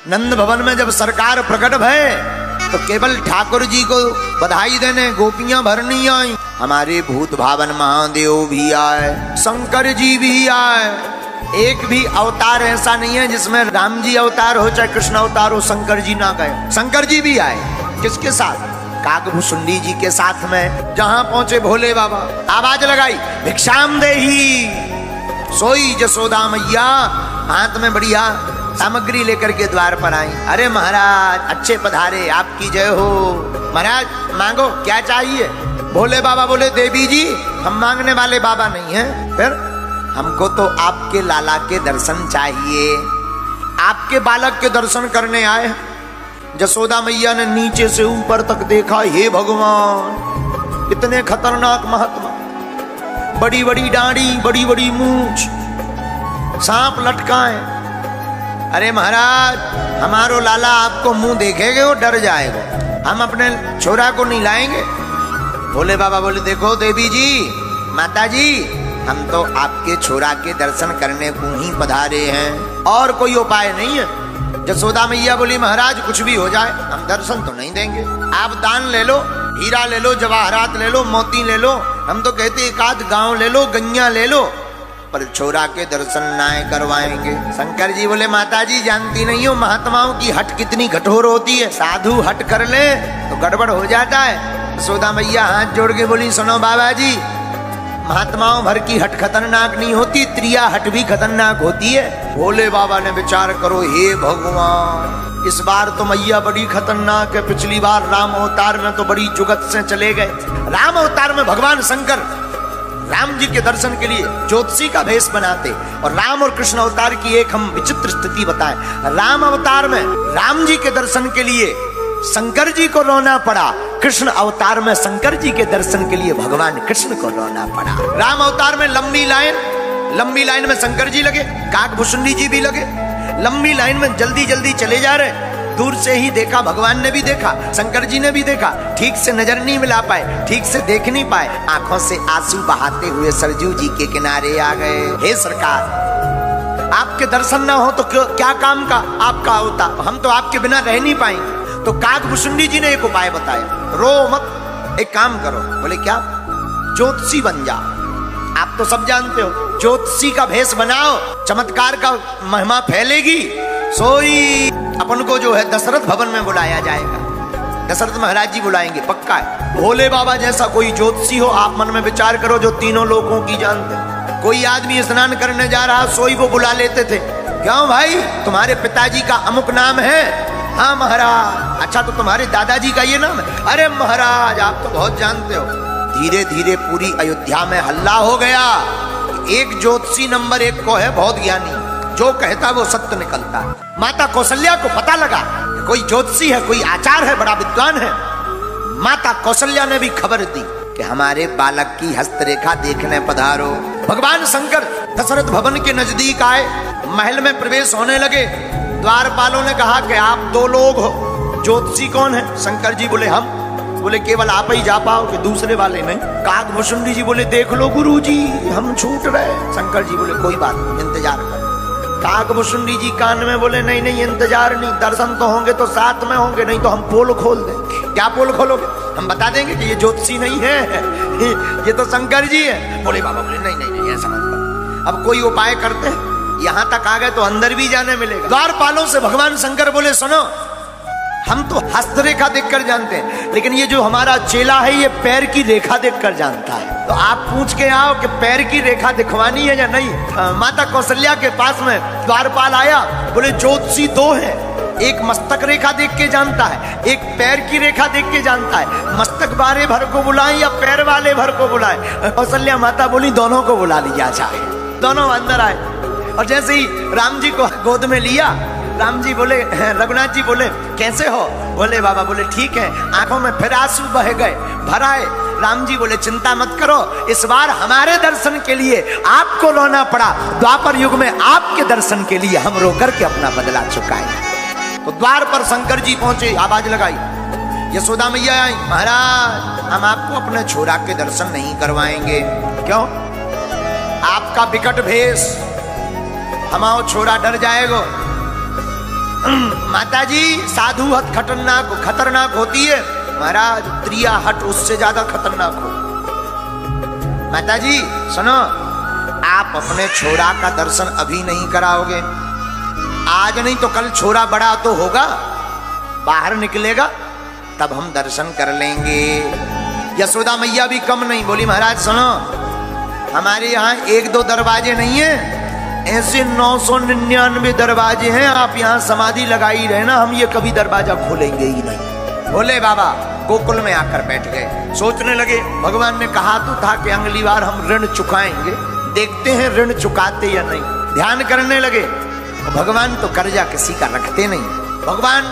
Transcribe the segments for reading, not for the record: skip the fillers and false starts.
नंद भवन में जब सरकार प्रकट भय तो केवल ठाकुर जी को बधाई देने गोपियां भरनी आई। हमारे भूत भावन महादेव भी आए, शंकर जी भी आए। एक भी अवतार ऐसा नहीं है जिसमें राम जी अवतार हो चाहे कृष्ण अवतार हो शंकर जी ना गए। शंकर जी भी आए। किसके साथ? काकभूषुंडी जी के साथ में। जहां पहुंचे भोले बाबा आवाज लगाई, भिक्षाम देही। सोई जसोदा मैया हाथ में बढ़िया सामग्री लेकर के द्वार पर आई। अरे महाराज अच्छे पधारे, आपकी जय हो। महाराज मांगो, क्या चाहिए? भोले बाबा बोले, देवी जी हम मांगने वाले बाबा नहीं हैं। फिर हमको तो आपके लाला के दर्शन चाहिए, आपके बालक के दर्शन करने आए। जसोदा मैया ने नीचे से ऊपर तक देखा, हे भगवान इतने खतरनाक महात्मा, बड़ी बड़ी दाढ़ी, बड़ी बड़ी मूंछ, सांप लटकाए। अरे महाराज हमारो लाला आपको मुंह देखेगे वो डर जाएगा, हम अपने छोरा को नहीं लाएंगे। भोले बाबा बोले, देखो देवी जी, माता जी, हम तो आपके छोरा के दर्शन करने को ही पधारे हैं, और कोई उपाय नहीं है। जसोदा मैया बोली, महाराज कुछ भी हो जाए हम दर्शन तो नहीं देंगे। आप दान ले लो, हीरा ले लो, जवाहरात ले लो, मोती ले लो, हम तो कहते एक आध गांव ले लो, गैया ले लो, पर छोरा के दर्शन ना करवाएंगे। शंकर जी बोले, माता जी जानती नहीं हो महात्माओं की हट कितनी कठोर होती है, साधु हट कर ले तो गड़बड़ हो जाता है। जसोदा मैया हाथ जोड़ के बोली, सुनो बाबा जी, महात्माओं भर की हट खतरनाक नहीं होती, त्रिया हट भी खतरनाक होती है। भोले बाबा ने विचार करो, हे भगवान इस बार तो मैया बड़ी खतरनाक है, पिछली बार राम अवतार में तो बड़ी जुगत से चले गए। राम अवतार में भगवान शंकर राम जी के दर्शन के लिए ज्योतिषी का भेष बनाते, और राम और कृष्ण अवतार की एक हम विचित्र स्थिति बताएं। राम अवतार में राम जी के दर्शन के लिए शंकर जी को रोना पड़ा, कृष्ण अवतार में शंकर जी के दर्शन के लिए भगवान कृष्ण को रोना पड़ा। राम अवतार में लंबी लाइन में शंकर जी लगे, काकभूषुंडी जी भी लगे, लंबी लाइन में जल्दी जल्दी चले जा रहे। दूर से ही देखा, भगवान ने भी देखा, शंकर जी ने भी देखा, ठीक से नजर नहीं मिला पाए, ठीक से देख नहीं पाए, आंखों से आंसू बहाते हुए सरजू जी के किनारे आ गए। हे सरकार, आपके दर्शन ना हो तो क्या काम का आपका होता, हम तो आपके बिना रह नहीं पाएंगे। तो काकभूषुंडी जी ने एक उपाय बताया, रो मत, एक काम करो। बोले क्या? ज्योतिषी बन जाओ। आप तो सब जानते हो, ज्योतिषी का भेष बनाओ, चमत्कार का महिमा फैलेगी। सोई अपन को जो है दशरथ भवन में बुलाया जाएगा, दशरथ महाराज जी बुलाएंगे, पक्का है। भोले बाबा जैसा कोई ज्योतिषी हो, आप मन में विचार करो, जो तीनों लोगों की जानते। कोई आदमी स्नान करने जा रहा, सोई वो बुला लेते थे, क्यों भाई तुम्हारे पिताजी का अमुक नाम है? हाँ महाराज। अच्छा तो तुम्हारे दादाजी का ये नाम है? अरे महाराज आप तो बहुत जानते हो। धीरे धीरे पूरी अयोध्या में हल्ला हो गया, एक ज्योतिषी नंबर 1 को है, बहुत ज्ञानी, जो कहता वो सत्य निकलता है। माता कौशल्या को पता लगा कोई ज्योतिषी है, कोई आचार्य है, बड़ा विद्वान है। माता कौशल्या ने भी खबर दी कि हमारे बालक की हस्तरेखा देखने पधारो। भगवान शंकर दशरथ भवन के नजदीक आए, महल में प्रवेश होने लगे। द्वारपालों ने कहा कि आप 2 लोग हो, ज्योतिषी कौन है? शंकर जी बोले हम। बोले केवल आप ही जा पाओगे, दूसरे वाले नहीं। काकभूषुंडी जी बोले देख लो गुरुजी हम छूट रहे। शंकर जी बोले कोई बात नहीं, इंतजार करो। काकभूषुंडी जी कान में बोले नहीं नहीं इंतजार नहीं, दर्शन तो होंगे तो साथ में होंगे, नहीं तो हम पोल खोल देंगे। क्या पोल खोलोगे? हम बता देंगे कि ये ज्योतिषी नहीं है, ये तो शंकर जी है। भोले बाबा बोले नहीं नहीं नहीं ऐसा मत करो, अब कोई उपाय करते हैं, यहां तक आ गए तो अंदर भी जाने मिलेगा। द्वारपालों से भगवान शंकर बोले सुनो, हम तो हस्तरेखा देखकर जानते हैं, लेकिन ये जो हमारा चेला है ये पैर की रेखा देखकर जानता है, तो आप पूछ के आओ कि पैर की रेखा दिखवानी है या नहीं। माता कौशल्या के पास में द्वारपाल आया, बोले ज्योतिषी 2 है, एक मस्तक रेखा देख के जानता है, एक पैर की रेखा देख के जानता है। मस्तक वाले भर को बुलाएं या पैर वाले भर को बुलाएं? कौशल्या माता बोली दोनों को बुला लिया जाए। दोनों अंदर आए, और जैसे ही राम जी को गोद में लिया, राम जी बोले, रघुनाथ जी बोले कैसे हो? बोले बाबा बोले ठीक है। आंखों में फिर आंसू बह गए, भर आए। राम जी बोले चिंता मत करो, इस बार हमारे दर्शन के लिए आपको रोना पड़ा, द्वापर युग में आपके दर्शन के लिए हम रो करके अपना बदला चुकाएंगे। तो द्वार पर शंकर जी पहुंचे, आवाज लगाई, यशोदा मैया आई, महाराज हम आपको अपने छोरा के दर्शन नहीं करवाएंगे। क्यों? आपका विकट भेष, हमारा छोरा डर जाएगा। माता जी साधु हट खतरनाक होती है, महाराज त्रिया हट उससे ज्यादा खतरनाक हो। माता जी सुनो, आप अपने छोरा का दर्शन अभी नहीं कराओगे, आज नहीं तो कल छोरा बड़ा तो होगा, बाहर निकलेगा तब हम दर्शन कर लेंगे। यशोदा मैया भी कम नहीं बोली, महाराज सुनो, हमारे यहाँ 1-2 दरवाजे नहीं है, ऐसे 999 दरवाजे हैं, आप यहाँ समाधि लगाई रहे ना, हम ये कभी दरवाजा खोलेंगे ही नहीं। भोले बाबा गोकुल में आकर बैठ गए, सोचने लगे भगवान ने कहा तो था कि अगली बार हम ऋण चुकाएंगे, देखते हैं ऋण चुकाते या नहीं। ध्यान करने लगे, भगवान तो कर्जा किसी का रखते नहीं। भगवान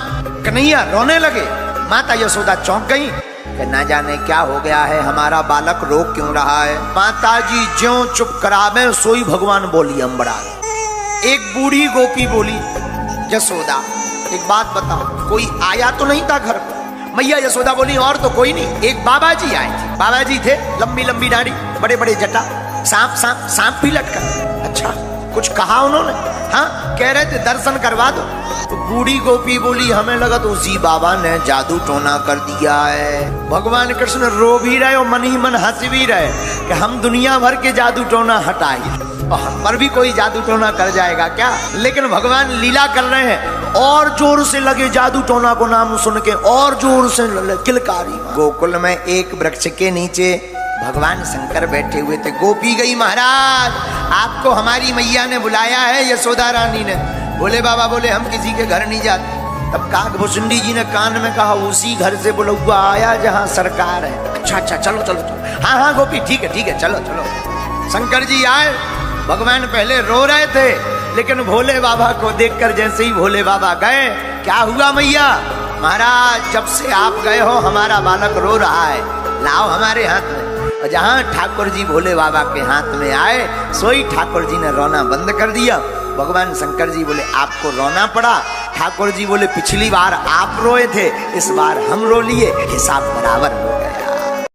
कन्हैया रोने लगे, माता यशोदा चौंक गई कि ना जाने क्या हो गया है, हमारा बालक रो क्यों रहा है। माता जी ज्यों चुप करावे सोई भगवान बोली अम्बड़ा। एक बूढ़ी गोपी बोली, यशोदा एक बात बताओ, कोई आया तो नहीं था घर पर? मैया यशोदा बोली, और तो कोई नहीं, एक बाबा जी आए थे। बाबा जी थे, लंबी लंबी दाढ़ी, बड़े बड़े जटा, सांप भी लटका। अच्छा, कुछ कहा उन्होंने? हाँ, कह रहे थे दर्शन करवा दो। तो बूढ़ी गोपी बोली, हमें लगा तो उसी बाबा ने जादू टोना कर दिया है। भगवान कृष्ण रो भी रहे और मन ही मन हंस भी रहे कि हम दुनिया भर के जादू टोना हटाए और हम पर भी कोई जादू टोना कर जाएगा क्या। लेकिन भगवान लीला कर रहे हैं, और जोर से लगे जादू टोना को नाम सुन के, और जोर से किलकारी। गोकुल में एक वृक्ष के नीचे भगवान शंकर बैठे हुए थे। गोपी गई, महाराज आपको हमारी मैया ने बुलाया है, यशोदा रानी ने। बोले बाबा बोले हम किसी के घर नहीं जाते। तब काकभूषुंडी जी ने कान में कहा, उसी घर से बुलवा आया जहाँ सरकार है। अच्छा चलो चलो चलो, हाँ गोपी ठीक है चलो चलो। शंकर जी आए, भगवान पहले रो रहे थे, लेकिन भोले बाबा को देखकर जैसे ही भोले बाबा गए, क्या हुआ मैया? महाराज जब से आप गए हो हमारा बालक रो रहा है, लाओ हमारे हाथ में। और जहाँ ठाकुर जी भोले बाबा के हाथ में आए, सोई ठाकुर जी ने रोना बंद कर दिया। भगवान शंकर जी बोले, आपको रोना पड़ा? ठाकुर जी बोले, पिछली बार आप रोए थे, इस बार हम रो लिए, हिसाब बराबर हो गया।